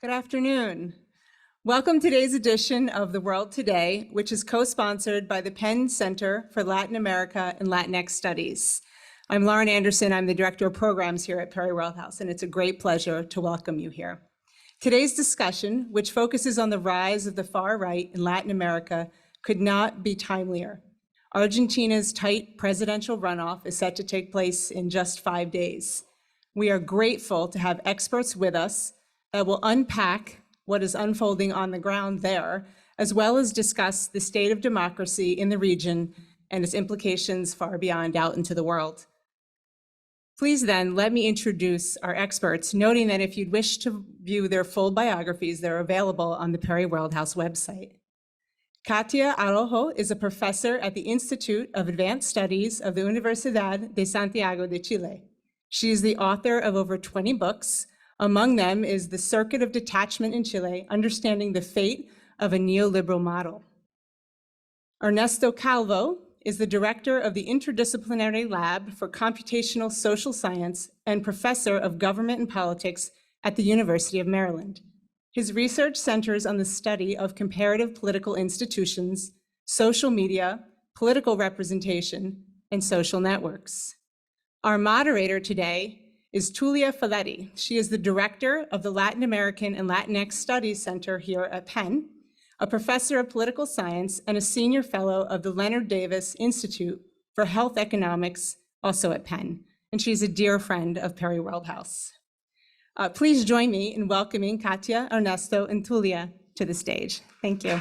Good afternoon. Welcome to today's edition of The World Today, which is co-sponsored by the Penn Center for Latin America and Latinx Studies. I'm Lauren Anderson. I'm the Director of Programs here at Perry World House, and it's a great pleasure to welcome you here. Today's discussion, which focuses on the rise of the far right in Latin America, could not be timelier. Argentina's tight presidential runoff is set to take place in just 5 days. We are grateful to have experts with us that will unpack what is unfolding on the ground there, as well as discuss the state of democracy in the region and its implications far beyond out into the world. Please then let me introduce our experts, noting that if you'd wish to view their full biographies, they're available on the Perry World House website. Katia Araujo is a professor at the Institute of Advanced Studies of the Universidad de Santiago de Chile. She is the author of over 20 books. Among them is The Circuit of Detachment in Chile, Understanding the Fate of a Neoliberal Model. Ernesto Calvo is the director of the Interdisciplinary Lab for Computational Social Science and professor of Government and Politics at the University of Maryland. His research centers on the study of comparative political institutions, social media, political representation, and social networks. Our moderator today is Tulia Faletti. She is the director of the Latin American and Latinx Studies Center here at Penn, a professor of political science and a senior fellow of the Leonard Davis Institute for Health Economics, also at Penn. And she's a dear friend of Perry World House. Please join me in welcoming Katia, Ernesto, and Tulia to the stage. Thank you.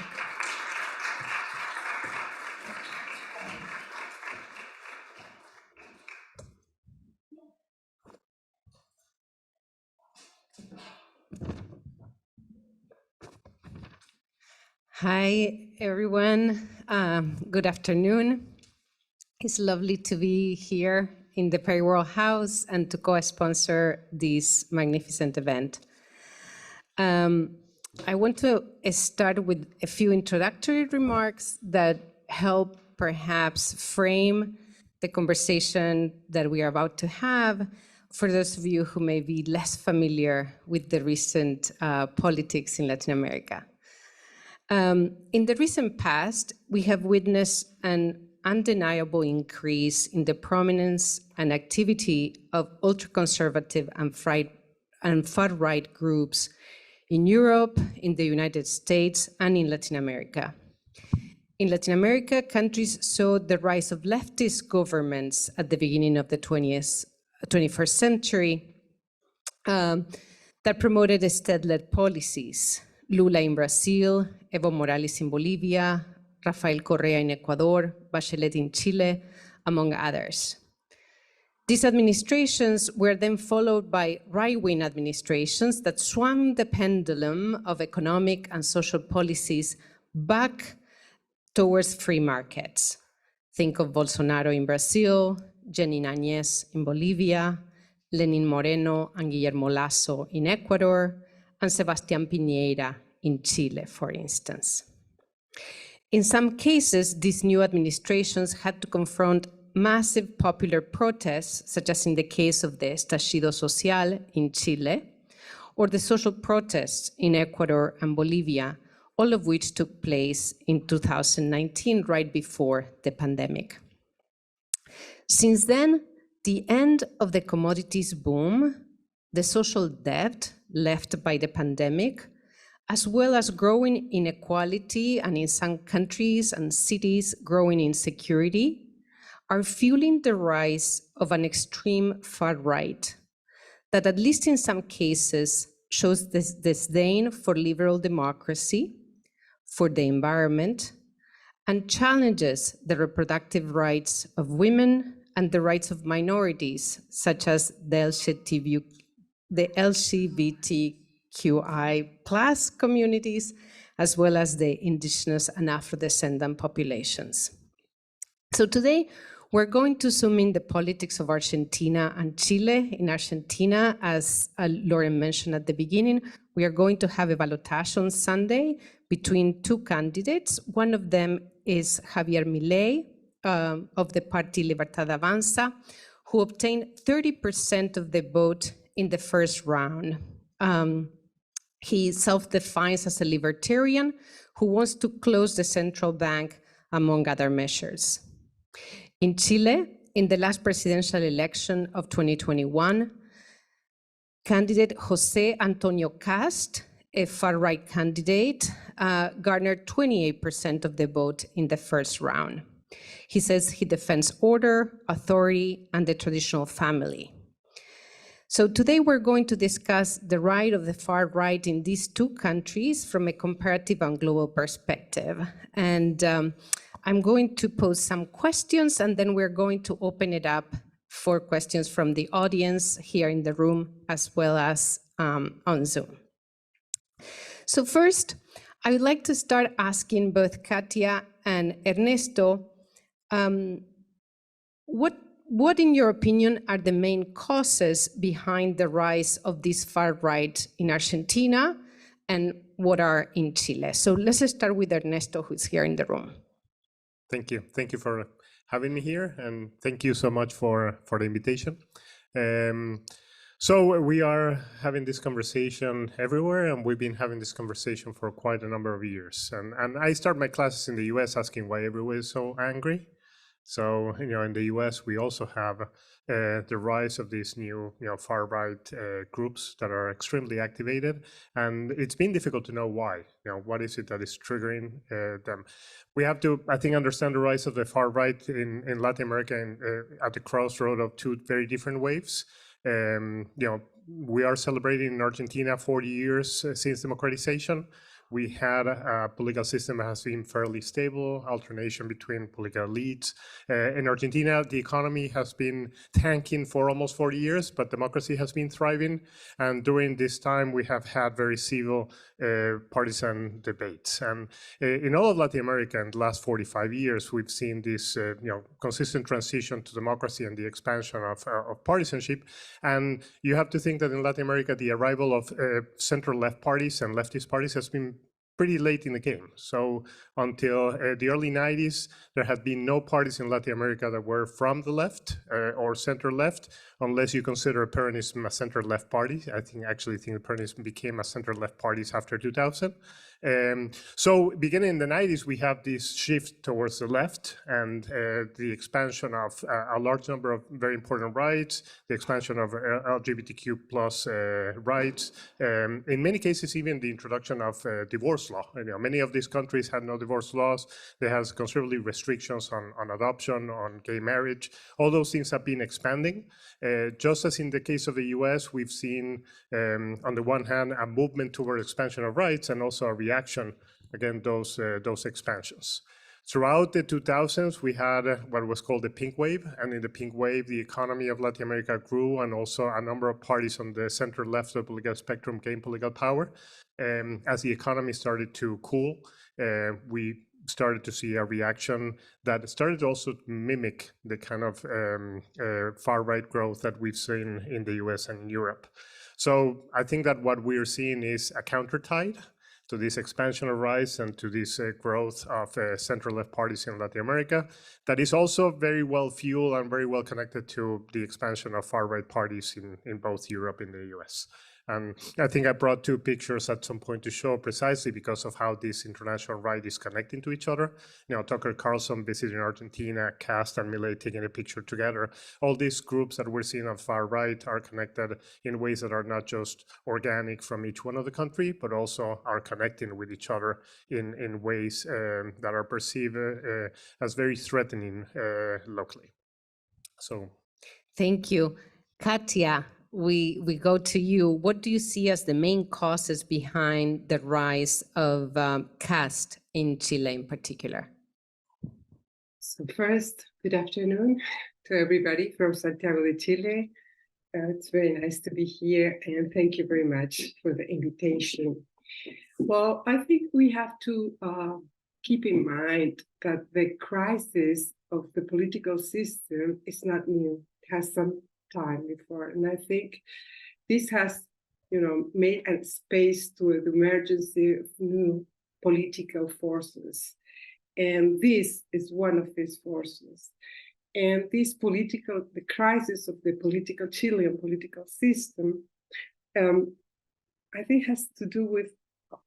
Hi, everyone. Good afternoon. It's lovely to be here in the Perry World House and to co-sponsor this magnificent event. I want to start with a few introductory remarks that help perhaps frame the conversation that we are about to have for those of you who may be less familiar with the recent politics in Latin America. In the recent past, we have witnessed an undeniable increase in the prominence and activity of ultra-conservative and far-right groups in Europe, in the United States, and in Latin America. In Latin America, countries saw the rise of leftist governments at the beginning of the 21st century that promoted state-led policies. Lula in Brazil, Evo Morales in Bolivia, Rafael Correa in Ecuador, Bachelet in Chile, among others. These administrations were then followed by right-wing administrations that swung the pendulum of economic and social policies back towards free markets. Think of Bolsonaro in Brazil, Jeanine Áñez in Bolivia, Lenín Moreno and Guillermo Lasso in Ecuador, and Sebastián Piñera in Chile, for instance. In some cases, these new administrations had to confront massive popular protests, such as in the case of the Estallido Social in Chile, or the social protests in Ecuador and Bolivia, all of which took place in 2019, right before the pandemic. Since then, the end of the commodities boom, the social debt left by the pandemic, as well as growing inequality and in some countries and cities growing insecurity, are fueling the rise of an extreme far right that, at least in some cases, shows this disdain for liberal democracy, for the environment, and challenges the reproductive rights of women and the rights of minorities, such as the LGBTQI plus communities, as well as the Indigenous and Afro-descendant populations. So today, we're going to zoom in the politics of Argentina and Chile. In Argentina, as Lauren mentioned at the beginning, we are going to have a ballotage on Sunday between two candidates. One of them is Javier Milei of the Party Libertad Avanza, who obtained 30% of the vote in the first round. He self-defines as a libertarian who wants to close the central bank, among other measures. In Chile, in the last presidential election of 2021, candidate José Antonio Cast, a far-right candidate, garnered 28% of the vote in the first round. He says he defends order, authority, and the traditional family. So today we're going to discuss the right of the far right in these two countries from a comparative and global perspective. And I'm going to pose some questions, and then we're going to open it up for questions from the audience here in the room, as well as on Zoom. So first, I would like to start asking both Katia and Ernesto, what, in your opinion, are the main causes behind the rise of this far right in Argentina, and what are in Chile? So let's start with Ernesto, who's here in the room. Thank you. Thank you for having me here, and thank you so much for the invitation. So we are having this conversation everywhere, and we've been having this conversation for quite a number of years. And I start my classes in the US asking why everyone is so angry. So, in the US, we also have the rise of these new, far-right groups that are extremely activated. And it's been difficult to know why. What is it that is triggering them? We have to, I think, understand the rise of the far-right in Latin America at the crossroad of two very different waves. We are celebrating in Argentina 40 years since democratization. We had a political system that has been fairly stable, alternation between political elites. In Argentina, the economy has been tanking for almost 40 years, but democracy has been thriving. And during this time, we have had very civil partisan debates. And in all of Latin America in the last 45 years, we've seen this consistent transition to democracy and the expansion of partisanship. And you have to think that in Latin America, the arrival of center-left parties and leftist parties has been pretty late in the game. So until the early 90s, there had been no parties in Latin America that were from the left or center-left, unless you consider Peronism a center-left party. I actually think Peronism became a center-left party after 2000. So beginning in the 90s, we have this shift towards the left and the expansion of a large number of very important rights, the expansion of LGBTQ plus rights, in many cases, even the introduction of divorce law. Many of these countries had no divorce laws. They have considerable restrictions on adoption, on gay marriage. All those things have been expanding. Just as in the case of the US, we've seen, on the one hand, a movement toward expansion of rights and also a reaction against those expansions. Throughout the 2000s, we had what was called the pink wave. And in the pink wave, the economy of Latin America grew, and also a number of parties on the center-left of the political spectrum gained political power. As the economy started to cool, we started to see a reaction that started also to mimic the kind of far-right growth that we've seen in the US and Europe. So I think that what we're seeing is a countertide to this expansion of rights and to this growth of center-left parties in Latin America that is also very well fueled and very well connected to the expansion of far-right parties in both Europe and the US. And I think I brought two pictures at some point to show precisely because of how this international right is connecting to each other. Tucker Carlson visiting Argentina, Cast and Milei taking a picture together. All these groups that we're seeing on far right are connected in ways that are not just organic from each one of the country, but also are connecting with each other in ways that are perceived as very threatening locally. So, thank you. Katia, we go to you. What do you see as the main causes behind the rise of caste in Chile in particular? So first, good afternoon to everybody from Santiago de Chile. It's very nice to be here, and thank you very much for the invitation. Well, I think we have to keep in mind that the crisis of the political system is not new. It has some time before, and I think this has, made a space to the emergence of new political forces, and this is one of these forces. And the crisis of the Chilean political system I think has to do with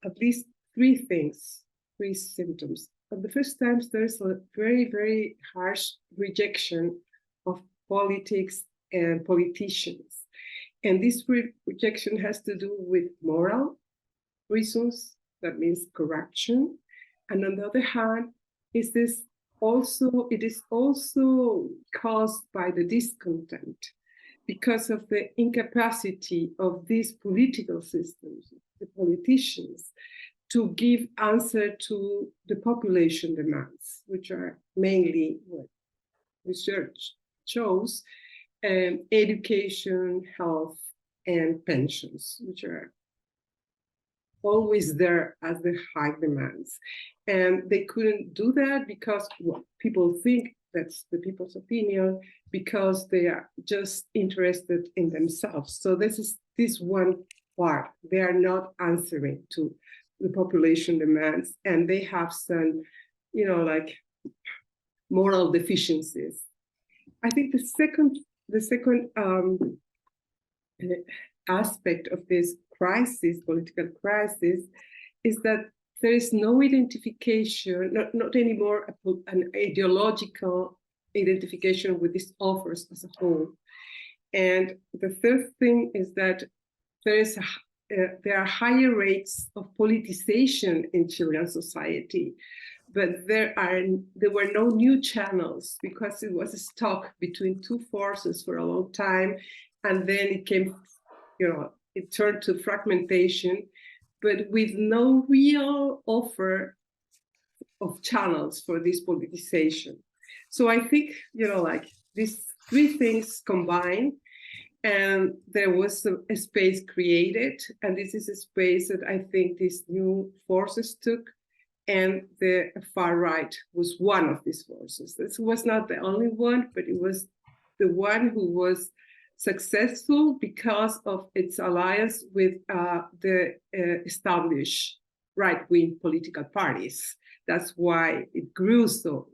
at least three things, three symptoms. At the first time, there's a very, very harsh rejection of politics and politicians. And this rejection has to do with moral reasons, that means corruption. And on the other hand, it is also caused by the discontent because of the incapacity of these political systems, the politicians, to give answer to the population demands, which are mainly what research shows, education, health, and pensions, which are always there as the high demands. And they couldn't do that because people think that's the people's opinion, because they are just interested in themselves. So this is this one part. They are not answering to the population demands, and they have some, like moral deficiencies. I think the second aspect of this crisis, political crisis, is that there is no identification, not anymore an ideological identification with these offers as a whole. And the third thing is that there are higher rates of politicization in Chilean society, but there were no new channels because it was stuck between two forces for a long time, and then it came, it turned to fragmentation, but with no real offer of channels for this politicization. So I think, like these three things combined, and there was a space created, and this is a space that I think these new forces took, and the far right was one of these forces. This was not the only one, but it was the one who was successful because of its alliance with the established right-wing political parties. That's why it grew so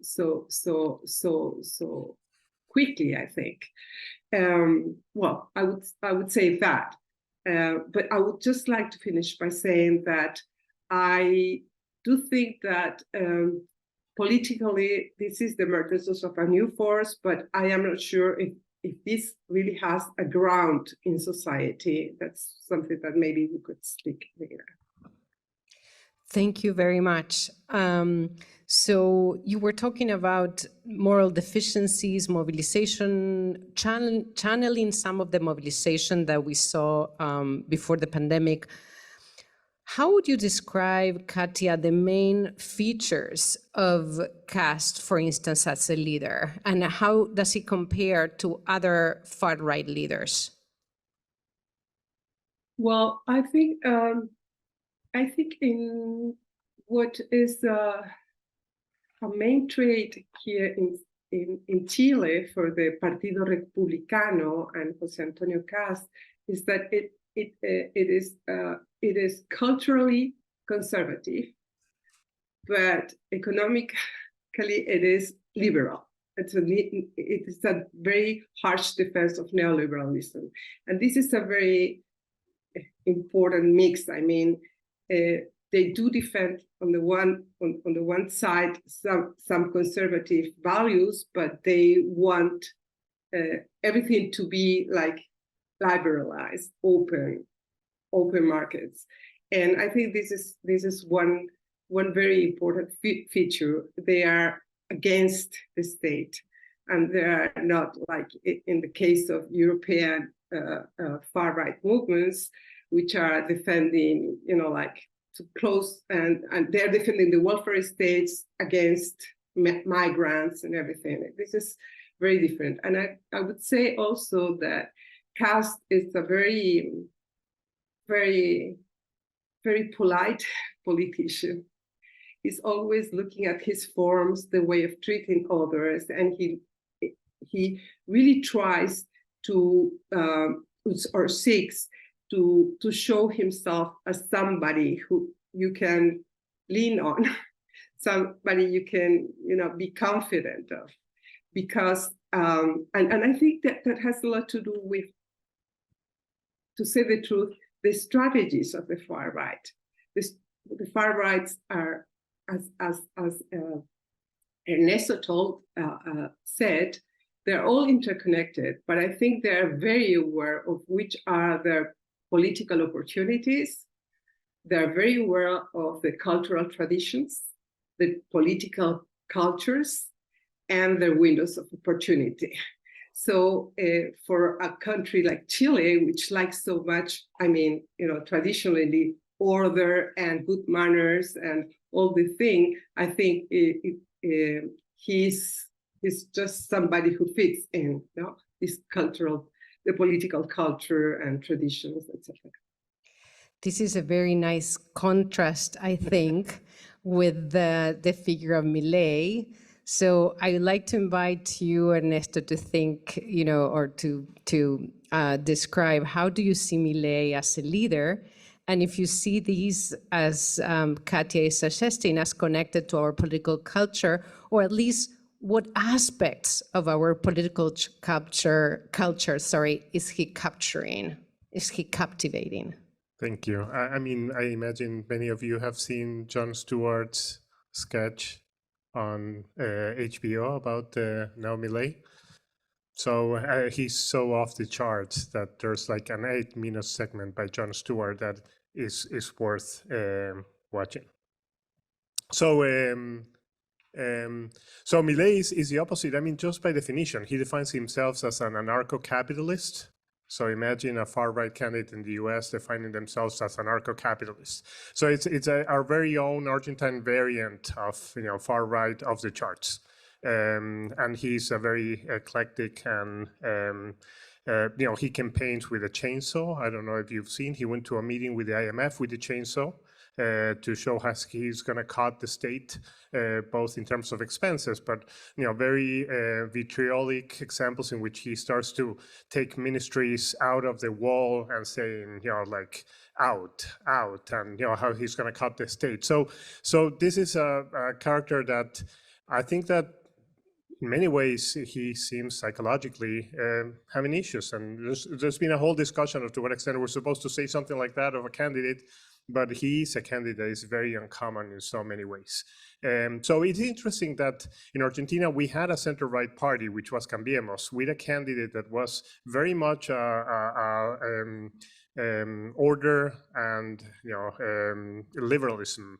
quickly, I think. Well, I would say that, but I would just like to finish by saying that I do think that politically this is the emergence of a new force, but I am not sure if this really has a ground in society. That's something that maybe we could speak later. Thank you very much. So you were talking about moral deficiencies, mobilization, channeling some of the mobilization that we saw before the pandemic. How would you describe, Katia, the main features of Kast, for instance, as a leader, and how does he compare to other far-right leaders? Well, I think in what is a main trait here in Chile for the Partido Republicano and José Antonio Kast is that it is culturally conservative, but economically it is liberal. It is a very harsh defense of neoliberalism, and this is a very important mix. I mean, they do defend on the one side some conservative values, but they want everything to be like liberalized, open markets. And I think this is one very important feature. They are against the state, and they are not like in the case of European far-right movements, which are defending, like to close, and they're defending the welfare states against migrants and everything. This is very different. And I would say also that Kast is a very, very, very polite politician. He's always looking at his forms, the way of treating others, and he really tries to or seeks to show himself as somebody who you can lean on, somebody you can be confident of, because and I think that has a lot to do with, to say the truth, the strategies of the far right. The far rights are, as Ernesto said, they're all interconnected, but I think they're very aware of which are their political opportunities. They're very aware of the cultural traditions, the political cultures, and their windows of opportunity. So for a country like Chile, which likes so much, traditionally order and good manners and all the thing, I think he's just somebody who fits in, this cultural, the political culture and traditions, etc. This is a very nice contrast, I think, with the figure of Milei. So I would like to invite you, Ernesto, to think, or to describe how do you see Milei as a leader, and if you see these, as Katia is suggesting, as connected to our political culture, or at least what aspects of our political culture, is he capturing? Is he captivating? Thank you. I imagine many of you have seen Jon Stewart's sketch on HBO about now Milei. So he's so off the charts that there's like an 8-minute segment by Jon Stewart that is worth watching. So Milei is the opposite. Just by definition, he defines himself as an anarcho-capitalist. So imagine a far-right candidate in the U.S. defining themselves as anarcho-capitalist. So it's our very own Argentine variant of far-right of the charts, and he's a very eclectic and he campaigns with a chainsaw. I don't know if you've seen. He went to a meeting with the IMF with the chainsaw to show how he's going to cut the state, both in terms of expenses, but very vitriolic examples in which he starts to take ministries out of the wall and saying, like out, and how he's going to cut the state. So this is a character that I think that in many ways he seems psychologically having issues, and there's been a whole discussion of to what extent we're supposed to say something like that of a candidate. But he's a candidate that is very uncommon in so many ways. So it's interesting that in Argentina, we had a center-right party, which was Cambiemos, with a candidate that was very much order and liberalism,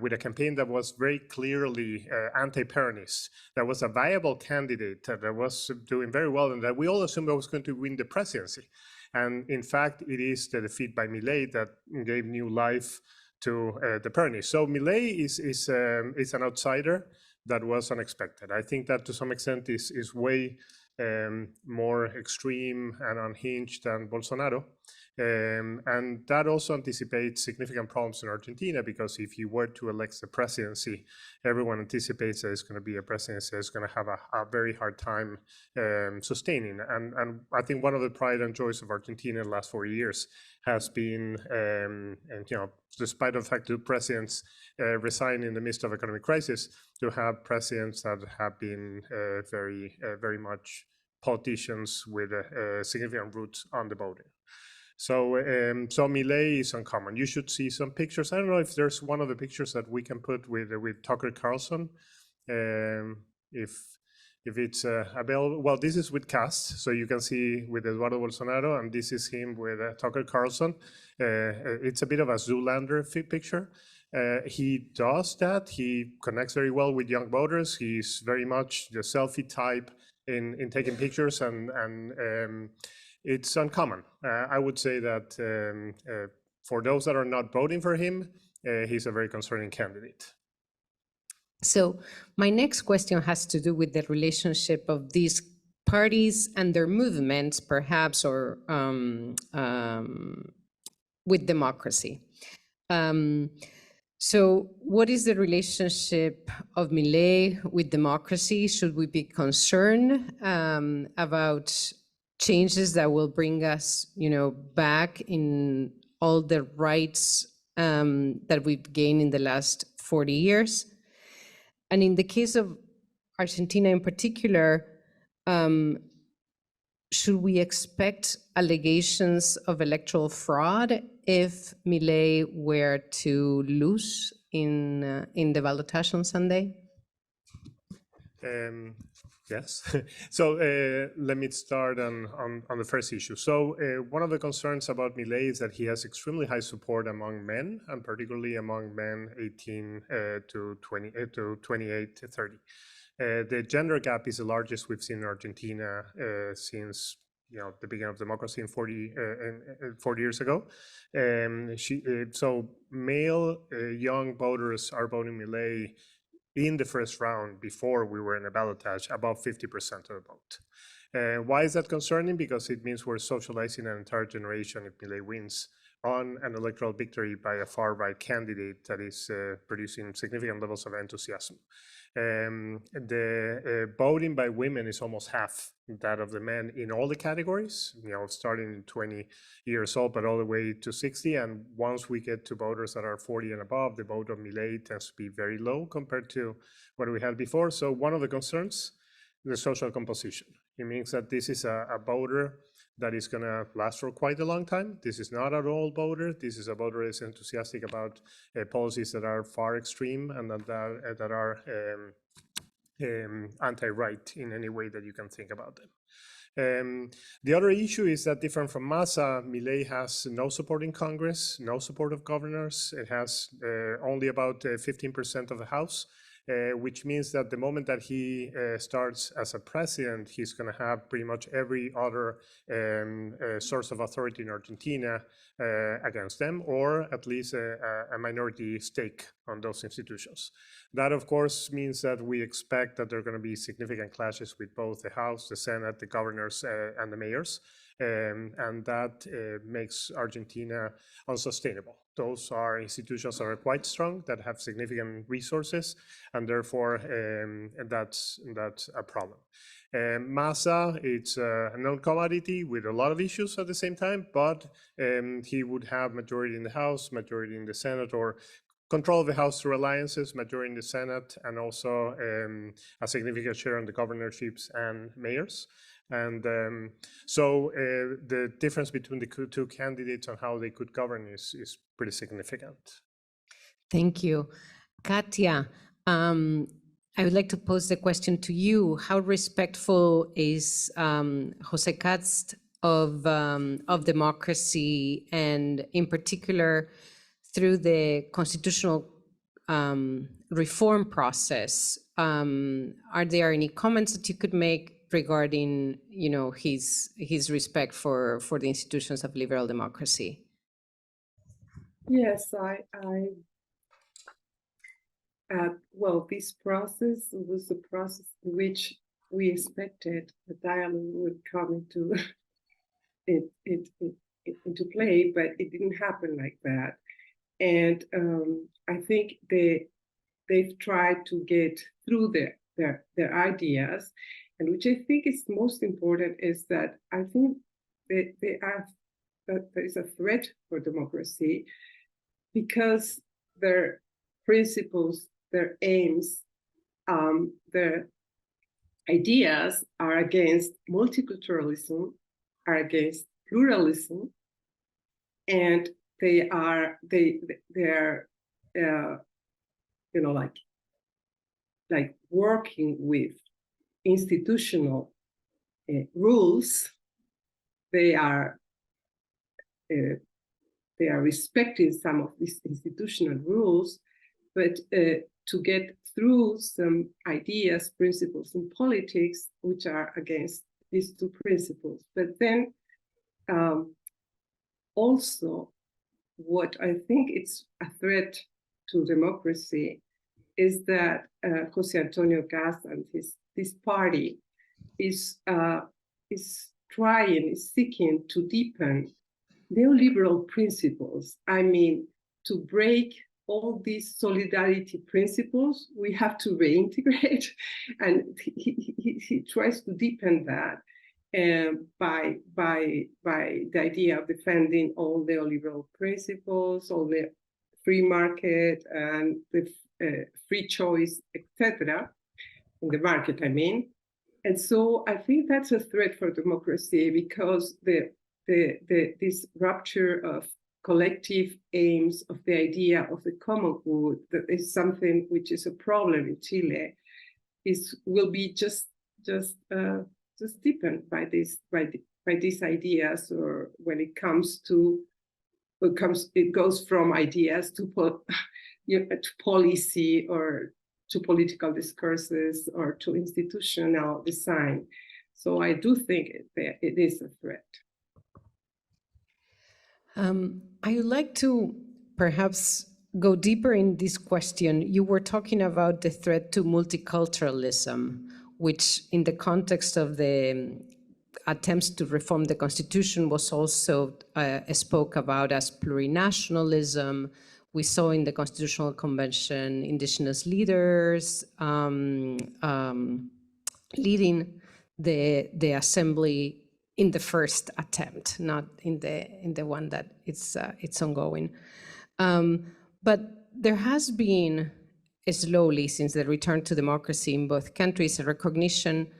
with a campaign that was very clearly anti-Peronist, that was a viable candidate, that was doing very well, and that we all assumed was going to win the presidency. And in fact, it is the defeat by Milei that gave new life to the Peronists. So Milei is an outsider that was unexpected. I think that to some extent is way more extreme and unhinged than Bolsonaro. And that also anticipates significant problems in Argentina, because if you were to elect the presidency, everyone anticipates that it's going to be a presidency that's going to have a very hard time sustaining. And I think one of the pride and joys of Argentina in the last 4 years has been, despite the fact that presidents resign in the midst of economic crisis, to have presidents that have been very much politicians with significant roots on the voting. So Milei is uncommon. You should see some pictures. I don't know if there's one of the pictures that we can put with Tucker Carlson, if it's available. Well, this is with Cast, so you can see with Eduardo Bolsonaro, and this is him with Tucker Carlson. It's a bit of a Zoolander picture. He does that. He connects very well with young voters. He's very much the selfie type in taking pictures, and it's uncommon. I would say that for those that are not voting for him, he's a very concerning candidate. So my next question has to do with the relationship of these parties and their movements, perhaps, or with democracy. So what is the relationship of Milei with democracy? Should we be concerned about changes that will bring us, back in all the rights that we've gained in the last 40 years? And in the case of Argentina in particular, should we expect allegations of electoral fraud if Milei were to lose in the ballotage on Sunday? Yes. So let me start on the first issue. So one of the concerns about Milei is that he has extremely high support among men, and particularly among men 18 to 28 to 30. The gender gap is the largest we've seen in Argentina since the beginning of democracy in 40 years ago. So male young voters are voting Milei in the first round before we were in a ballotage, about 50% of the vote. Why is that concerning? Because it means we're socializing an entire generation if Milei wins on an electoral victory by a far-right candidate that is producing significant levels of enthusiasm. The voting by women is almost half that of the men in all the categories, starting in 20 years old, but all the way to 60. And once we get to voters that are 40 and above, the vote of Milei tends to be very low compared to what we had before. So one of the concerns, the social composition. It means that this is a voter that is going to last for quite a long time. This is not an old voter. This is a voter that is enthusiastic about policies that are far extreme and that are anti-right in any way that you can think about them. The other issue is that, different from Massa, Milei has no support in Congress, no support of governors. It has only about 15% of the House. Which means that the moment that he starts as a president, he's going to have pretty much every other source of authority in Argentina against them, or at least a minority stake on those institutions. That, of course, means that we expect that there are going to be significant clashes with both the House, the Senate, the governors, and the mayors. And that makes Argentina unsustainable. Those are institutions that are quite strong, that have significant resources, and therefore that's a problem. Massa, it's a known commodity with a lot of issues at the same time, but he would have majority in the House, majority in the Senate, or control of the House through alliances, majority in the Senate, and also a significant share in the governorships and mayors. And so the difference between the two candidates on how they could govern is pretty significant. Thank you. Katia, I would like to pose the question to you. How respectful is Jose Katz of democracy, and in particular through the constitutional reform process? Are there any comments that you could make regarding, his respect for the institutions of liberal democracy? Yes, well, this process was the process in which we expected the dialogue would come into play, but it didn't happen like that. And I think they've tried to get through their ideas, and which I think is most important is that I think that there is a threat for democracy because their principles, their aims, their ideas are against multiculturalism, are against pluralism, and they are like working with institutional rules. They are respecting some of these institutional rules, but to get through some ideas, principles in politics, which are against these two principles. But then also, what I think it's a threat to democracy is that Jose Antonio Caz and his party is seeking to deepen neoliberal principles. I mean, to break all these solidarity principles, we have to reintegrate, and he tries to deepen that by the idea of defending all neoliberal principles, all the free market and the free choice, etc. In the market, I mean. And so I think that's a threat for democracy, because this rupture of collective aims, of the idea of the common good, that is something which is a problem in Chile, will be just deepened by these ideas, or when it goes from ideas to policy, or to political discourses, or to institutional design. So I do think it is a threat. I would like to perhaps go deeper in this question. You were talking about the threat to multiculturalism, which in the context of the attempts to reform the constitution was also spoke about as plurinationalism. We saw in the Constitutional Convention indigenous leaders leading the assembly in the first attempt, not in the one that it's ongoing. But there has been slowly, since the return to democracy in both countries, a recognition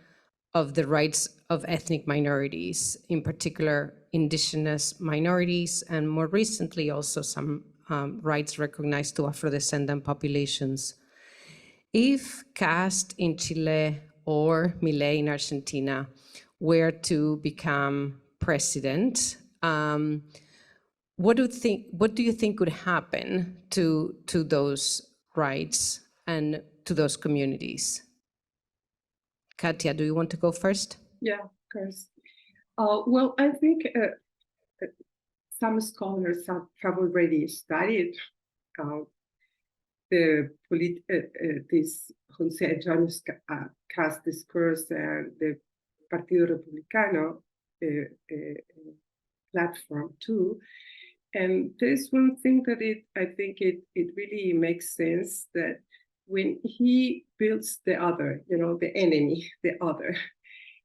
of the rights of ethnic minorities, in particular indigenous minorities, and more recently also some rights recognized to Afro-descendant populations. If Cast in Chile or Milei in Argentina were to become president, what do you think could happen to those rights and to those communities? Katia, do you want to go first? Yeah, of course. Well, I think some scholars have already studied this José Antonio Cast discourse and the Partido Republicano platform too. And there's one thing that I think it really makes sense, that when he builds the other, the enemy, the other,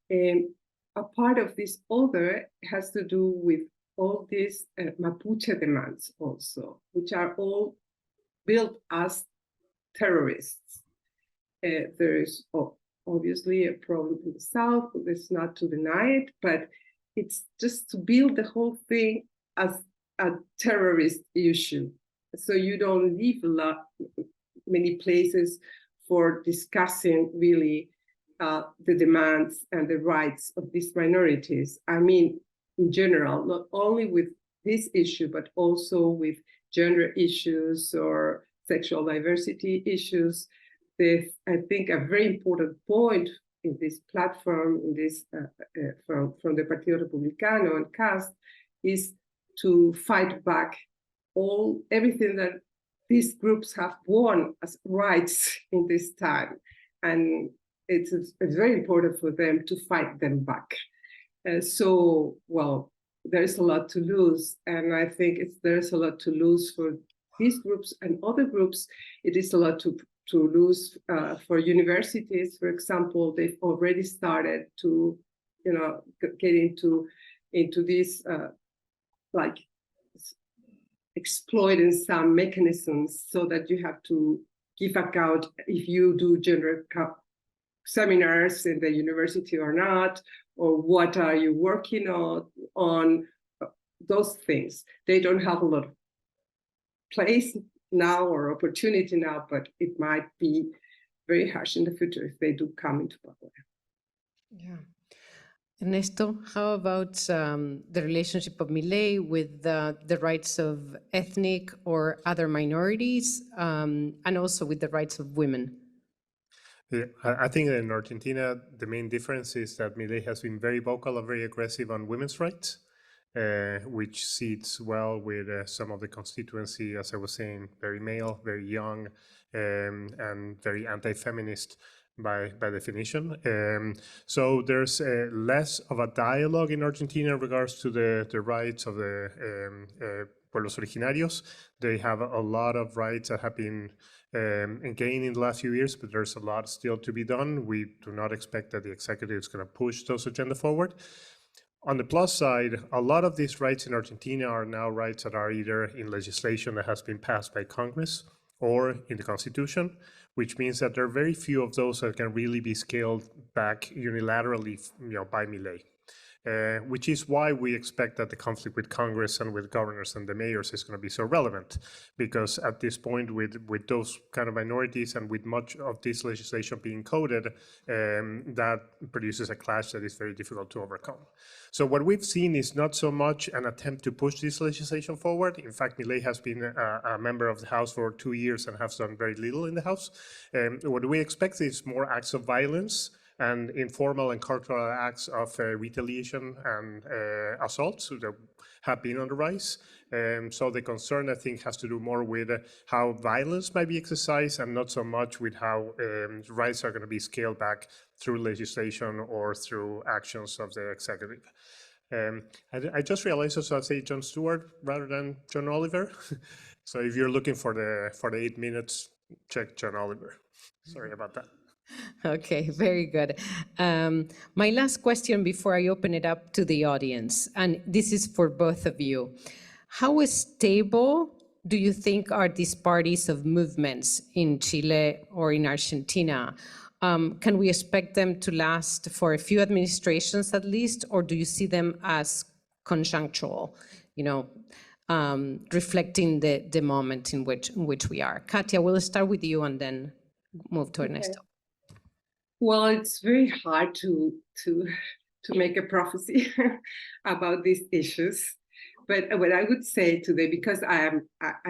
and a part of this other has to do with all these Mapuche demands also, which are all built as terrorists. There is obviously a problem in the South, it's not to deny it, but it's just to build the whole thing as a terrorist issue. So you don't leave many places for discussing really the demands and the rights of these minorities. I mean, in general, not only with this issue, but also with gender issues or sexual diversity issues. I think a very important point in this platform, in this from the Partido Republicano and Cast, is to fight back everything that these groups have won as rights in this time, and it's very important for them to fight them back. So, well, there's a lot to lose, and I think there's a lot to lose for these groups and other groups. It is a lot to lose for universities, for example. They've already started to, get into this like exploiting some mechanisms so that you have to give account if you do gender seminars in the university or not, or what are you working on those things. They don't have a lot of place now or opportunity now, but it might be very harsh in the future if they do come into power. Yeah. Ernesto, how about the relationship of Milei with the rights of ethnic or other minorities, and also with the rights of women? Yeah, I think in Argentina, the main difference is that Milei has been very vocal and very aggressive on women's rights, which sits well with some of the constituency, as I was saying, very male, very young, and very anti-feminist by definition. So there's less of a dialogue in Argentina in regards to the rights of the pueblos originarios. They have a lot of rights that have been gained in the last few years, but there's a lot still to be done. We do not expect that the executive is going to push those agenda forward. On the plus side, a lot of these rights in Argentina are now rights that are either in legislation that has been passed by Congress or in the Constitution, which means that there are very few of those that can really be scaled back unilaterally, by Milei. Which is why we expect that the conflict with Congress and with governors and the mayors is going to be so relevant, because at this point, with those kind of minorities and with much of this legislation being coded, that produces a clash that is very difficult to overcome. So what we've seen is not so much an attempt to push this legislation forward. In fact, Milei has been a member of the House for 2 years and has done very little in the House. What we expect is more acts of violence and informal and cultural acts of retaliation and assaults that have been on the rise. So the concern, I think, has to do more with how violence might be exercised and not so much with how rights are going to be scaled back through legislation or through actions of the executive. I just realized also I'll say Jon Stewart rather than John Oliver. So if you're looking for the 8 minutes, check John Oliver. Sorry about that. Okay, very good. My last question before I open it up to the audience, and this is for both of you. How stable do you think are these parties of movements in Chile or in Argentina? Can we expect them to last for a few administrations at least, or do you see them as conjunctural, reflecting the moment in which we are? Katia, we'll start with you and then move to Ernesto. Well, it's very hard to make a prophecy about these issues. But what I would say today, because I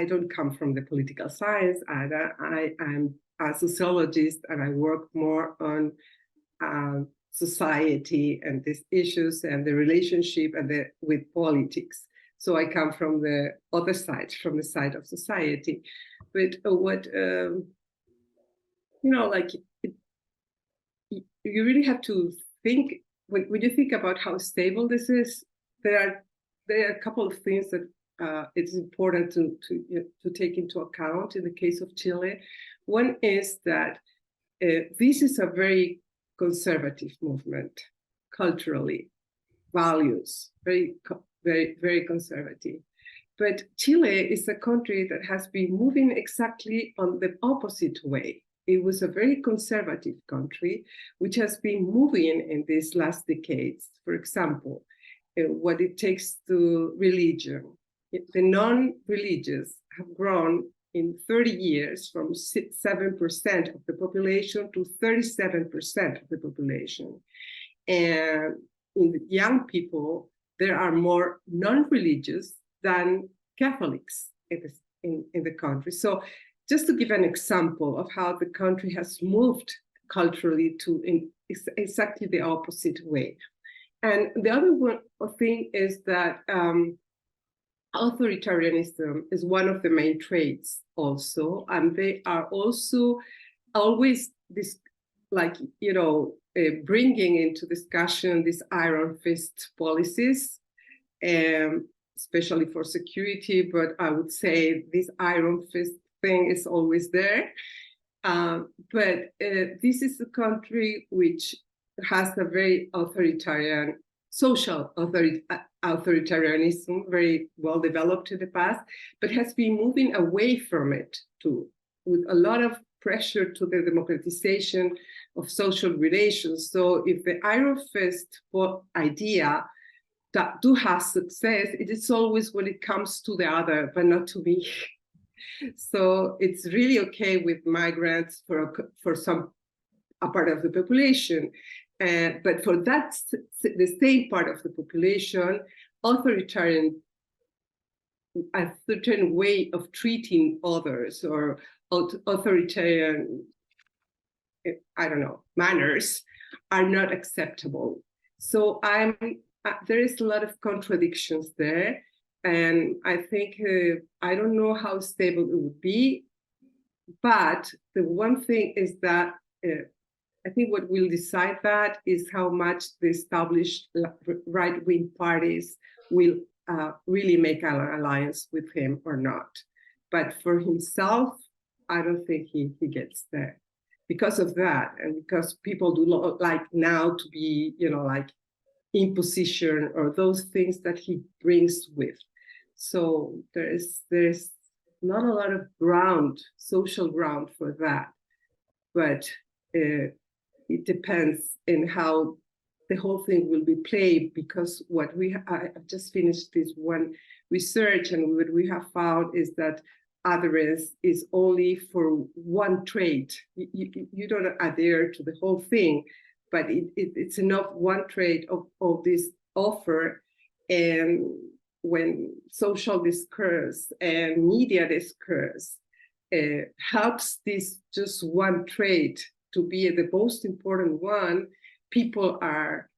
don't come from the political science, I am a sociologist and I work more on society and these issues and the relationship and with politics. So I come from the other side, from the side of society. But what you really have to think when you think about how stable this is. There are a couple of things that it's important to take into account in the case of Chile. One is that this is a very conservative movement, culturally, values, very, very, very conservative. But Chile is a country that has been moving exactly on the opposite way. It was a very conservative country, which has been moving in these last decades. For example, what it takes to religion. The non-religious have grown in 30 years from 7% of the population to 37% of the population. And in the young people, there are more non-religious than Catholics in the country. So just to give an example of how the country has moved culturally to exactly the opposite way. And the other thing is that authoritarianism is one of the main traits also, and they are also always this, bringing into discussion these iron fist policies, especially for security. But I would say this iron fist thing is always there. But this is a country which has a very authoritarian, social authoritarianism, very well developed in the past, but has been moving away from it too, with a lot of pressure to the democratization of social relations. So if the iron fist idea that do have success, it is always when it comes to the other, but not to me. So it's really okay with migrants for a part of the population. But for that, the same part of the population, authoritarian way of treating others or authoritarian, manners are not acceptable. So there is a lot of contradictions there. And I think, I don't know how stable it would be, but the one thing is that I think what will decide that is how much the established right-wing parties will really make an alliance with him or not. But for himself, I don't think he gets there because of that, and because people do not like now to be, in position or those things that he brings with. So there's not a lot of ground, social ground for that, but it depends in how the whole thing will be played, because what I've just finished this one research, and what we have found is that adherence is only for one trait. You don't adhere to the whole thing, but it's enough one trait of this offer. And when social discourse and media discourse helps this just one trait to be the most important one, people are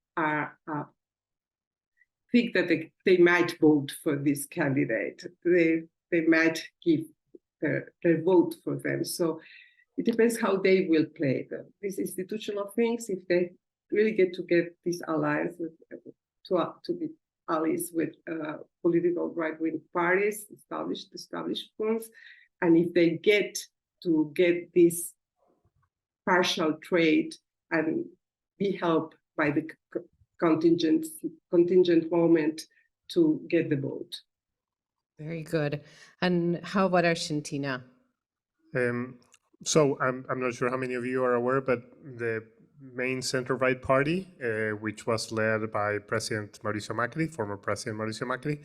think that they might vote for this candidate. They might give their vote for them. So it depends how they will play these institutional things. If they really get this alliance to be allies with political right-wing parties, established ones, and if they get this partial trade and be helped by the contingent moment to get the vote. Very good. And how about Argentina? So I'm not sure how many of you are aware, but the main center-right party, which was led by President Mauricio Macri, former President Mauricio Macri,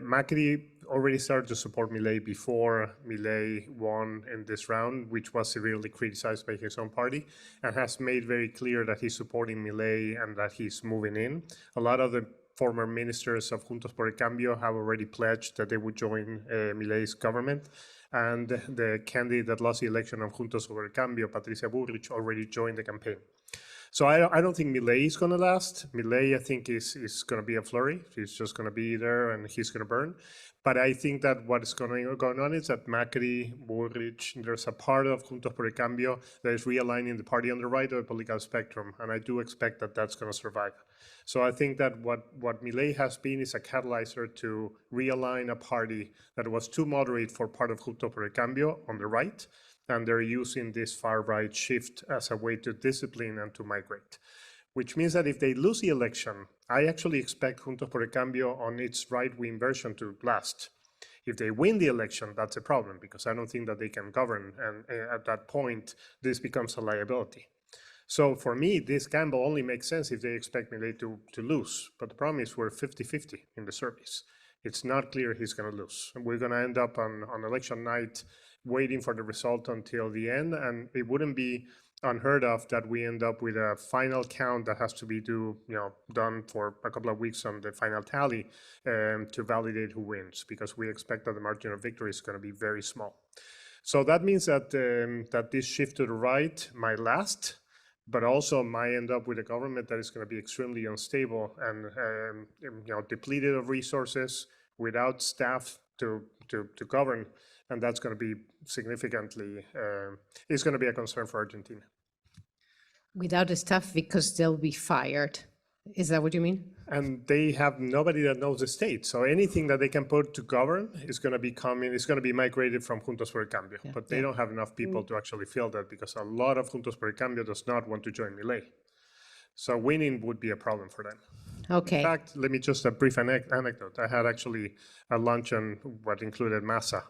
Macri already started to support Milei before Milei won in this round, which was severely criticized by his own party, and has made very clear that he's supporting Milei and that he's moving in. A lot of the former ministers of Juntos por el Cambio have already pledged that they would join Milei's government. And the candidate that lost the election of Juntos por el Cambio, Patricia Bullrich, already joined the campaign. So I don't think Milei is going to last. Milei, I think, is going to be a flurry. He's just going to be there and he's going to burn. But I think that what is going on is that Macri, Bullrich, there's a part of Juntos por el Cambio that is realigning the party on the right of the political spectrum. And I do expect that that's going to survive. So I think that what Milei has been is a catalyzer to realign a party that was too moderate for part of Juntos por el Cambio on the right. And they're using this far-right shift as a way to discipline and to migrate, which means that if they lose the election, I actually expect Juntos por el Cambio on its right-wing version to last. If they win the election, that's a problem, because I don't think that they can govern, and at that point, this becomes a liability. So for me, this gamble only makes sense if they expect Milei to lose. But the problem is we're 50-50 in the surveys. It's not clear he's going to lose. And we're going to end up on election night waiting for the result until the end, and it wouldn't be unheard of that we end up with a final count that has to be done for a couple of weeks on the final tally to validate who wins, because we expect that the margin of victory is going to be very small. So that means that that this shift to the right might last, but also might end up with a government that is going to be extremely unstable and depleted of resources, without staff to govern. And that's going to be significantly, it's going to be a concern for Argentina. Without the staff, because they'll be fired. Is that what you mean? And they have nobody that knows the state. So anything that they can put to govern is going to be migrated from Juntos por el Cambio. Yeah, but they don't have enough people to actually fill that, because a lot of Juntos por el Cambio does not want to join Milei. So winning would be a problem for them. Okay. In fact, let me just a brief anecdote. I had actually a luncheon what included Massa.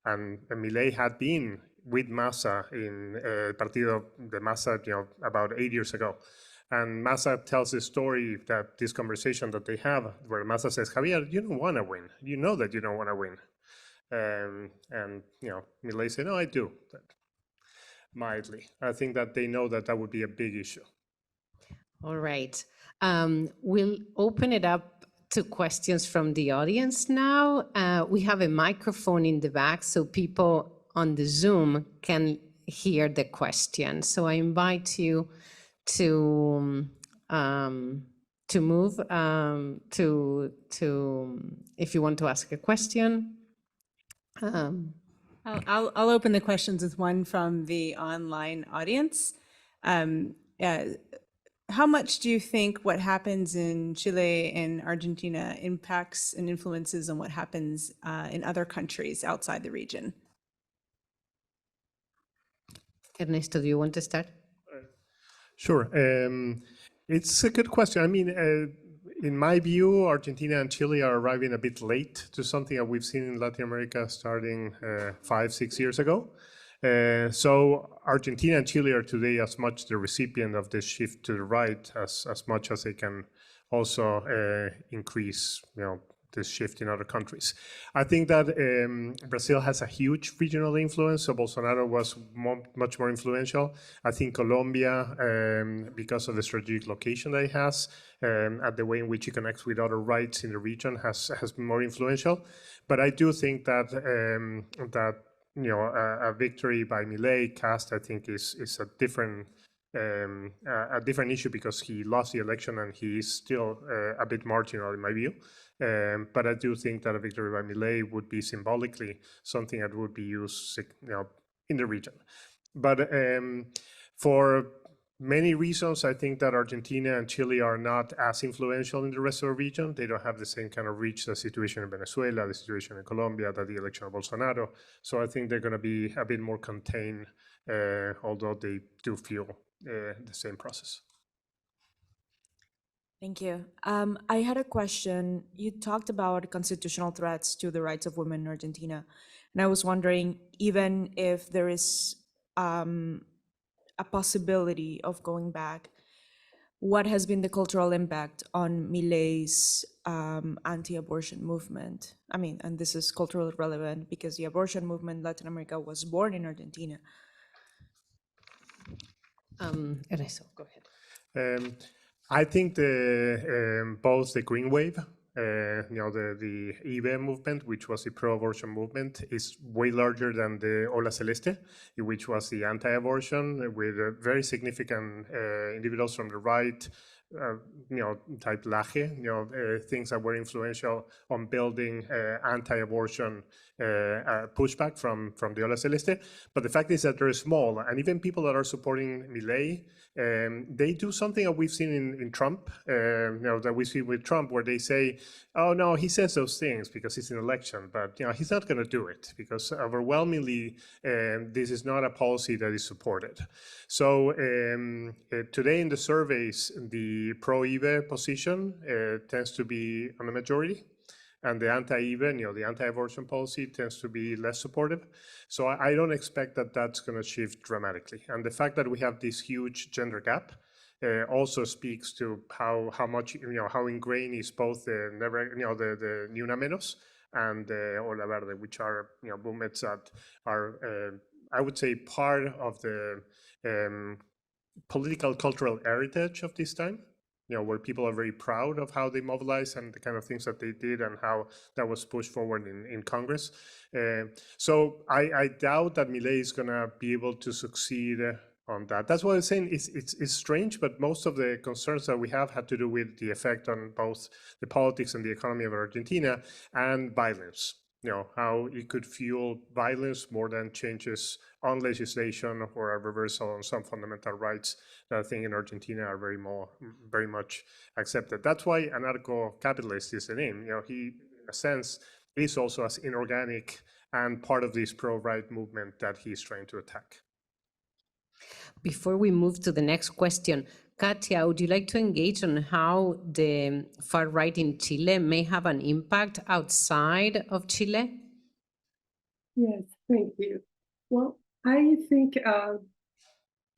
And Milei had been with Massa in Partido de Massa, about 8 years ago. And Massa tells this story, that this conversation that they have, where Massa says, "Javier, you don't want to win. You know that you don't want to win." And Milei said, "No, I do." Mildly. I think that they know that that would be a big issue. All right. We'll open it up to questions from the audience now. We have a microphone in the back so people on the Zoom can hear the question. So I invite you to move to if you want to ask a question. I'll open the questions with one from the online audience. How much do you think what happens in Chile and Argentina impacts and influences on what happens in other countries outside the region? Ernesto, do you want to start? Sure. It's a good question. I mean, in my view, Argentina and Chile are arriving a bit late to something that we've seen in Latin America starting 5-6 years ago. So Argentina and Chile are today as much the recipient of this shift to the right as much as they can also increase, this shift in other countries. I think that Brazil has a huge regional influence, so Bolsonaro was much more influential. I think Colombia, because of the strategic location that it has, and the way in which it connects with other rights in the region, has been more influential. But I do think that a victory by Milei cast, I think, is a different issue because he lost the election and he is still a bit marginal in my view. But I do think that a victory by Milei would be symbolically something that would be used, in the region. But for many reasons, I think that Argentina and Chile are not as influential in the rest of the region. They don't have the same kind of reach, the situation in Venezuela, the situation in Colombia, that the election of Bolsonaro. So I think they're going to be a bit more contained, although they do feel the same process. Thank you. I had a question. You talked about constitutional threats to the rights of women in Argentina. And I was wondering, even if there is a possibility of going back, what has been the cultural impact on Milei's anti-abortion movement? I mean, and this is culturally relevant because the abortion movement in Latin America was born in Argentina. Ernesto, go ahead. I think both the Green Wave, the IBE movement, which was the pro-abortion movement, is way larger than the Ola Celeste, which was the anti-abortion, with very significant individuals from the right, type Laje, things that were influential on building anti-abortion pushback from the Ola Celeste. But the fact is that they're small, and even people that are supporting Milei, they do something that we've seen in Trump, that we see with Trump, where they say, oh no, he says those things because it's an election, but he's not going to do it because overwhelmingly this is not a policy that is supported. So today in the surveys, the pro-IBE position tends to be on the majority, and the anti-IBE, the anti-abortion policy tends to be less supportive. So I don't expect that that's going to shift dramatically. And the fact that we have this huge gender gap also speaks to how much, how ingrained is both the Ni Una Menos and the Ola Verde, which are, movements that are, I would say, part of the political cultural heritage of this time. Where people are very proud of how they mobilized and the kind of things that they did and how that was pushed forward in Congress. So I doubt that Milei is going to be able to succeed on that. That's why I'm saying it's strange, but most of the concerns that we have had to do with the effect on both the politics and the economy of Argentina and violence. How it could fuel violence more than changes on legislation or a reversal on some fundamental rights that I think in Argentina are very much accepted. That's why anarcho-capitalist is the name. He, in a sense, is also as inorganic and part of this pro-right movement that he's trying to attack. Before we move to the next question, Katia, would you like to engage on how the far right in Chile may have an impact outside of Chile? Yes, thank you. Well, I think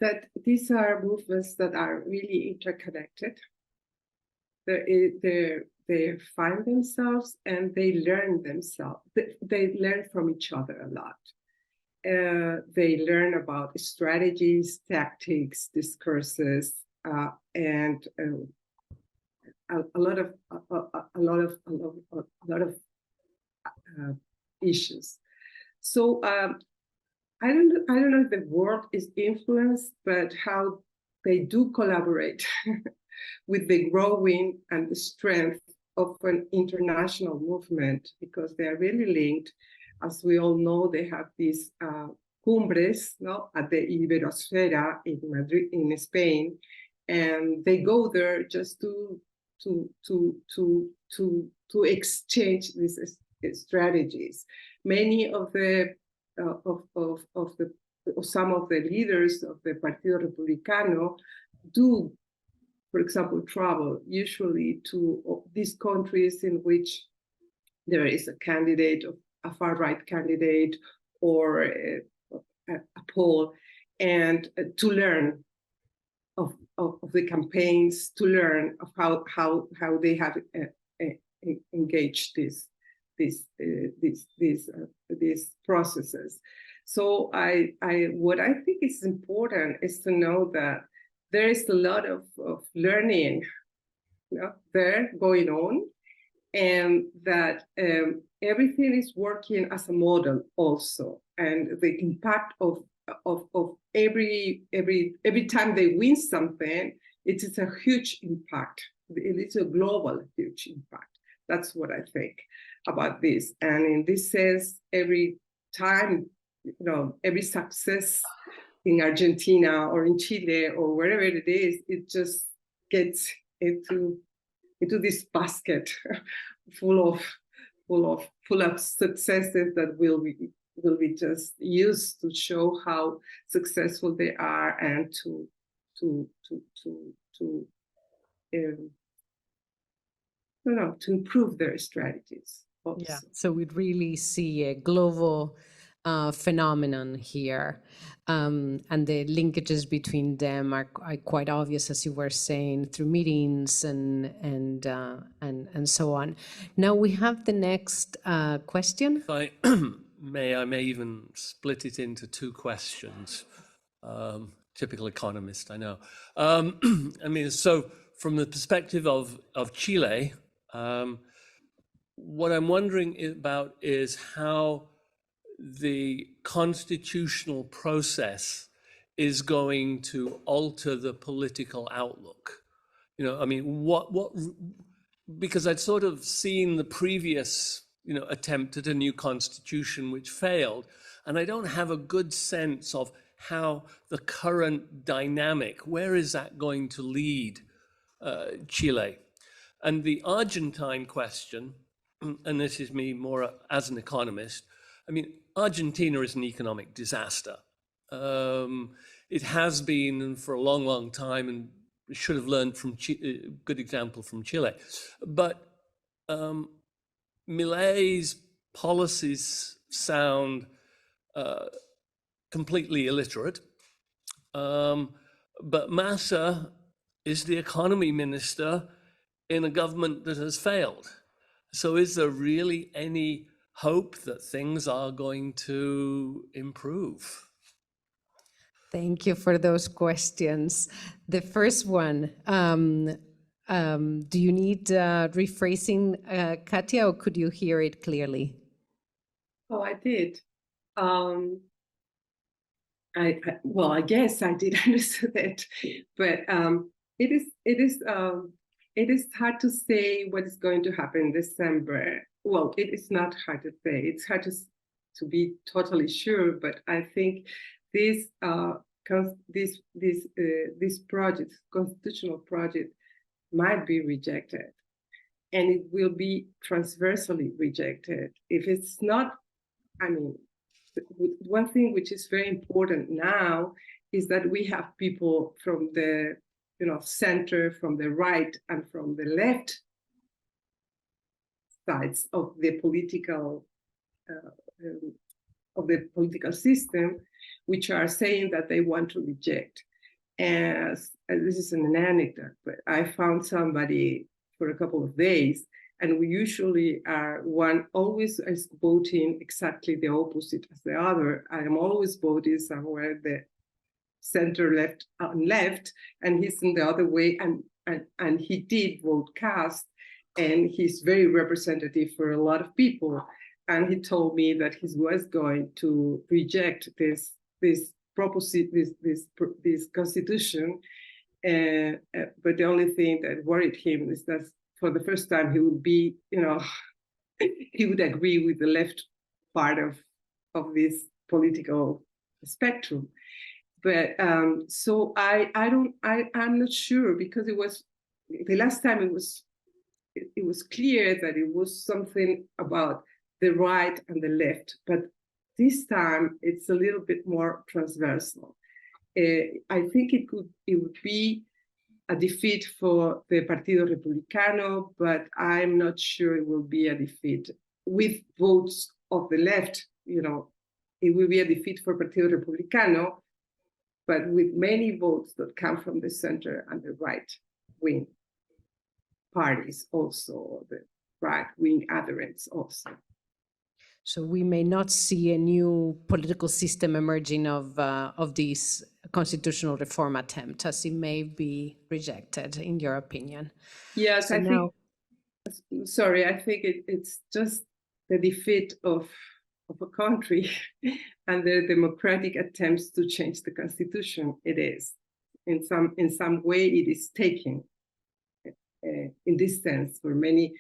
that these are movements that are really interconnected. They find themselves and they learn themselves. They learn from each other a lot. They learn about strategies, tactics, discourses, and a lot of issues. So I don't know if the word is influenced, but how they do collaborate with the growing and the strength of an international movement, because they are really linked. As we all know, they have these cumbres, at the Iberosfera in Madrid, in Spain, and they go there just to exchange these strategies. Many of the some of the leaders of the Partido Republicano do for example, travel usually to these countries in which there is a candidate, a far-right candidate, or a poll, and to learn of the campaigns, to learn of how they have engaged these processes. So what I think is important is to know that there is a lot of learning, there going on, and that everything is working as a model also, and the impact of every time they win something, it is a huge impact. It is a global huge impact. That's what I think about this. And in this sense, every time, every success in Argentina or in Chile or wherever it is, it just gets into this basket full of successes that will be just used to show how successful they are, and to improve their strategies also. Yeah, so we really see a global phenomenon here, and the linkages between them are quite obvious, as you were saying, through meetings and so on. Now we have the next question. If I may even split it into two questions. Typical economist, I know. I mean, so from the perspective of Chile, what I'm wondering about is how the constitutional process is going to alter the political outlook. I mean, because I'd sort of seen the previous, attempt at a new constitution which failed, and I don't have a good sense of how the current dynamic, where is that going to lead Chile? And the Argentine question, and this is me more as an economist, I mean, Argentina is an economic disaster. It has been for a long, long time, and we should have learned from a good example from Chile. But Milei's policies sound completely illiterate. But Massa is the economy minister in a government that has failed. So is there really any hope that things are going to improve? Thank you for those questions. The first one, do you need rephrasing, Katia, or could you hear it clearly? Oh, I did. I guess I did understand it, but it is hard to say what is going to happen in December. Well, it is not hard to say. It's hard to be totally sure, but I think this project, constitutional project, might be rejected, and it will be transversally rejected. If it's not, I mean, one thing which is very important now is that we have people from the center, from the right, and from the left sides of the political system, which are saying that they want to reject. And this is an anecdote, but I found somebody for a couple of days, and we usually are one always is voting exactly the opposite as the other. I am always voting somewhere the center left, and he's in the other way, and he did vote cast, and he's very representative for a lot of people. And he told me that he was going to reject this constitution, but the only thing that worried him is that for the first time he would be, he would agree with the left part of this political spectrum. But so I'm not sure, because it was the last time it was clear that it was something about the right and the left, but this time it's a little bit more transversal. I think it would be a defeat for the Partido Republicano, but I'm not sure it will be a defeat with votes of the left. It will be a defeat for Partido Republicano, but with many votes that come from the center and the right wing parties also, the right wing adherents also. So we may not see a new political system emerging of this constitutional reform attempt, as it may be rejected, in your opinion. Yes, So I now, think it's just the defeat of a country and the democratic attempts to change the constitution. It is, in some way, it is taking, in this sense, for many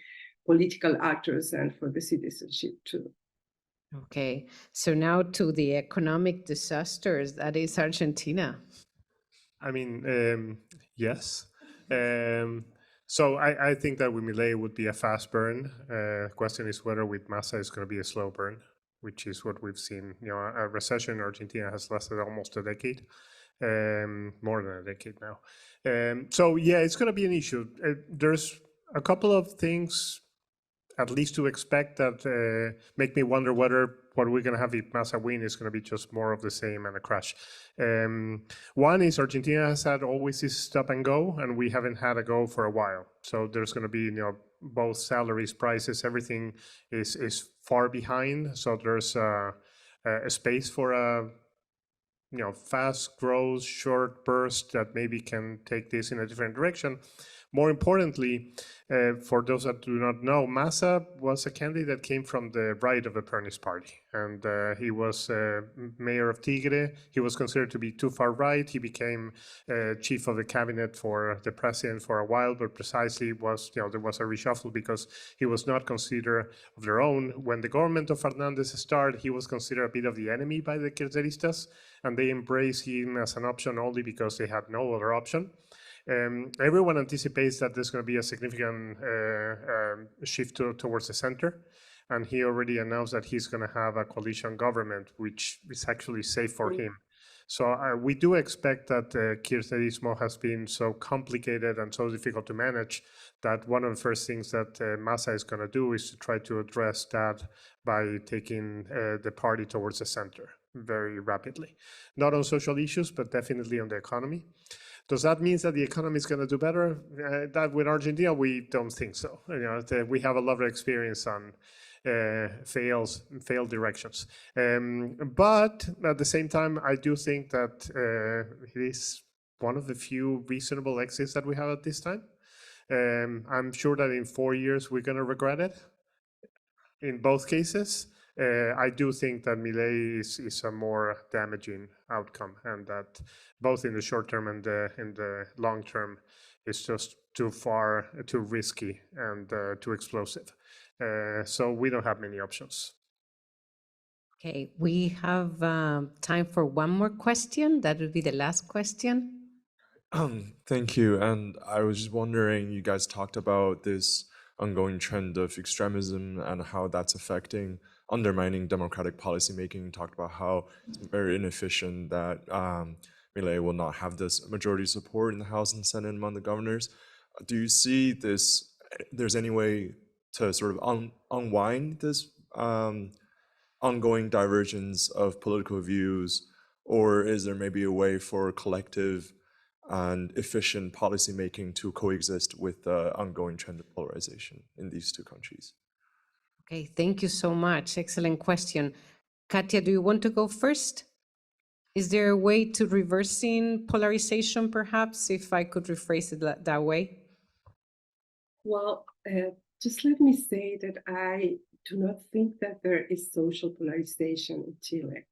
political actors and for the citizenship too. okay, so now to the economic disasters, that is Argentina. I mean, yes. So I think that with Milei would be a fast burn. Question is whether with Massa it's going to be a slow burn, which is what we've seen. A recession in Argentina has lasted almost a decade, more than a decade now. So yeah, it's going to be an issue. There's a couple of things, at least to expect, that make me wonder whether what we're going to have if Massa win is going to be just more of the same and a crash. One is Argentina has had always this stop and go, and we haven't had a go for a while. So there's going to be, both salaries, prices, everything is far behind. So there's a space for a fast growth, short burst that maybe can take this in a different direction. More importantly, for those that do not know, Massa was a candidate that came from the right of the Peronist Party, and he was mayor of Tigre. He was considered to be too far right. He became chief of the cabinet for the president for a while, but precisely there was a reshuffle because he was not considered of their own. When the government of Fernandez started, he was considered a bit of the enemy by the Kirchneristas, and they embraced him as an option only because they had no other option. Everyone anticipates that there's going to be a significant shift towards the center, and he already announced that he's going to have a coalition government, which is actually safe for him. So we do expect that Kirchnerismo has been so complicated and so difficult to manage that one of the first things that Massa is going to do is to try to address that by taking the party towards the center very rapidly. Not on social issues, but definitely on the economy. Does that mean that the economy is going to do better? That with Argentina, we don't think so. We have a lot of experience on failed directions. But at the same time, I do think that it is one of the few reasonable exits that we have at this time. I'm sure that in 4 years, we're going to regret it in both cases. I do think that Milei is a more damaging outcome, and that both in the short term and in the long term is just too far, too risky, and too explosive. So we don't have many options. Okay, we have time for one more question. That would be the last question. Thank you. And I was just wondering, you guys talked about this ongoing trend of extremism and how that's affecting, undermining democratic policymaking. Talked about how it's very inefficient, that Milei will not have this majority support in the House and Senate among the governors. Do you see this, there's any way to sort of unwind this ongoing divergence of political views, or is there maybe a way for collective and efficient policymaking to coexist with the ongoing trend of polarization in these two countries? Okay, thank you so much. Excellent question. Katia, do you want to go first? Is there a way to reversing polarization, perhaps, if I could rephrase it that way? Well, just let me say that I do not think that there is social polarization in Chile.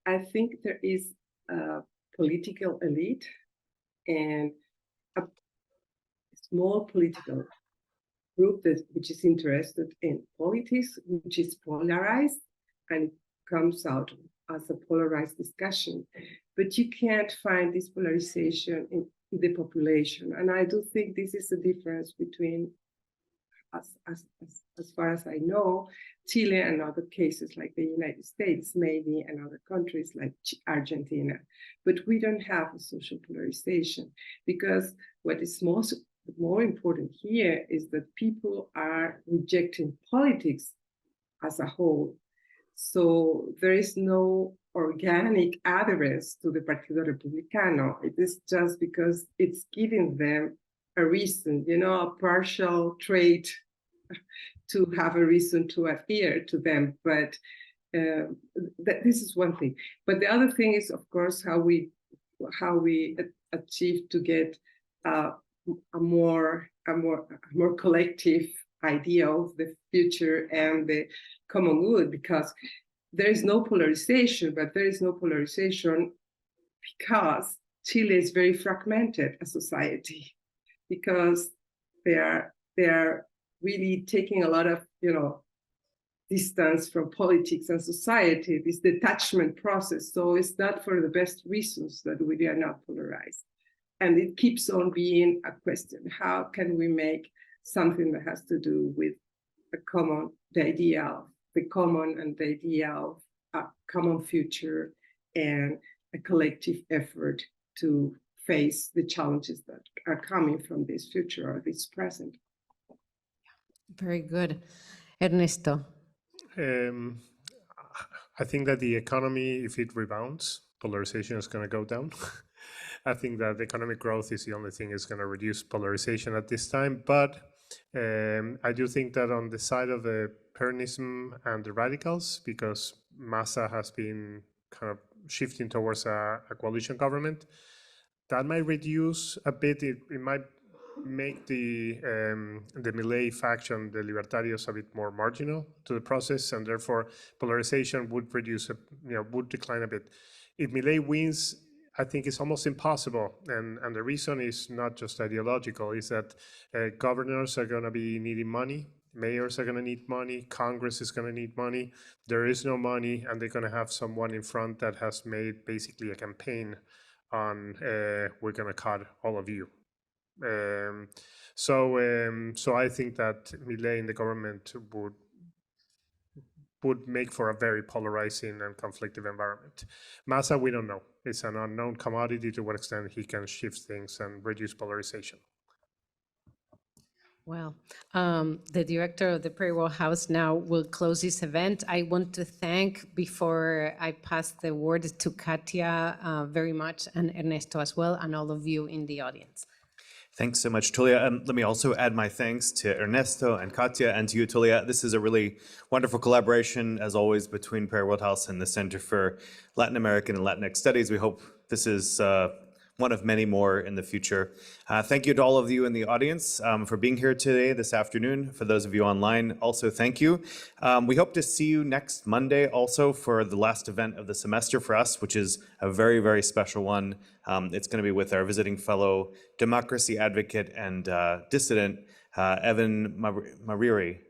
I think there is a political elite and a small political group which is interested in politics, which is polarized, and it comes out as a polarized discussion. But you can't find this polarization in the population. And I do think this is the difference between as far as I know, Chile and other cases like the United States, maybe, and other countries like Argentina. But we don't have a social polarization, because what is more important here is that people are rejecting politics as a whole. So there is no organic adherence to the Partido Republicano. It is just because it's giving them a reason, a partial trait to have a reason to adhere to them. But this is one thing. But the other thing is, of course, how we achieve to get a more collective idea of the future and the common good, because there is no polarization, but there is no polarization because Chile is very fragmented as a society, because they are really taking a lot of distance from politics and society, this detachment process. So it's not for the best reasons that we are not polarized. And it keeps on being a question: how can we make something that has to do with the idea of the common, and the idea of a common future and a collective effort to face the challenges that are coming from this future or this present. Very good. Ernesto. I think that the economy, if it rebounds, polarization is going to go down. I think that economic growth is the only thing that's going to reduce polarization at this time. But I do think that on the side of the Peronism and the radicals, because Massa has been kind of shifting towards a coalition government, that might reduce a bit. It might make the Milei faction, the Libertarios, a bit more marginal to the process, and therefore polarization would would decline a bit. If Milei wins, I think it's almost impossible, and the reason is not just ideological, is that governors are going to be needing money, mayors are going to need money, Congress is going to need money. There is no money, and they're going to have someone in front that has made basically a campaign on we're going to cut all of you. So I think that Milei in the government would make for a very polarizing and conflictive environment. Massa, we don't know. It's an unknown commodity to what extent he can shift things and reduce polarization. Well, the director of the Pre-War House now will close this event. I want to thank, before I pass the word to Katia, very much, and Ernesto as well, and all of you in the audience. Thanks so much, Tulia. Let me also add my thanks to Ernesto and Katia, and to you, Tulia. This is a really wonderful collaboration, as always, between Prayer World House and the Center for Latin American and Latinx Studies. We hope this is one of many more in the future. Thank you to all of you in the audience for being here today, this afternoon. For those of you online, also thank you. We hope to see you next Monday also for the last event of the semester for us, which is a very, very special one. It's going to be with our visiting fellow democracy advocate and dissident, Evan Mariri,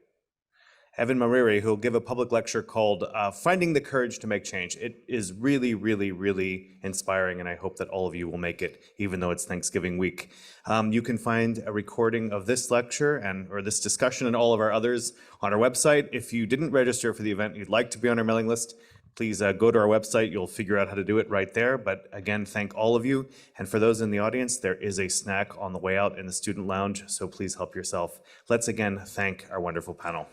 who'll give a public lecture called Finding the Courage to Make Change. It is really, really, really inspiring, and I hope that all of you will make it, even though it's Thanksgiving week. You can find a recording of this lecture or this discussion and all of our others on our website. If you didn't register for the event and you'd like to be on our mailing list, please go to our website. You'll figure out how to do it right there. But again, thank all of you. And for those in the audience, there is a snack on the way out in the student lounge, so please help yourself. Let's again thank our wonderful panel.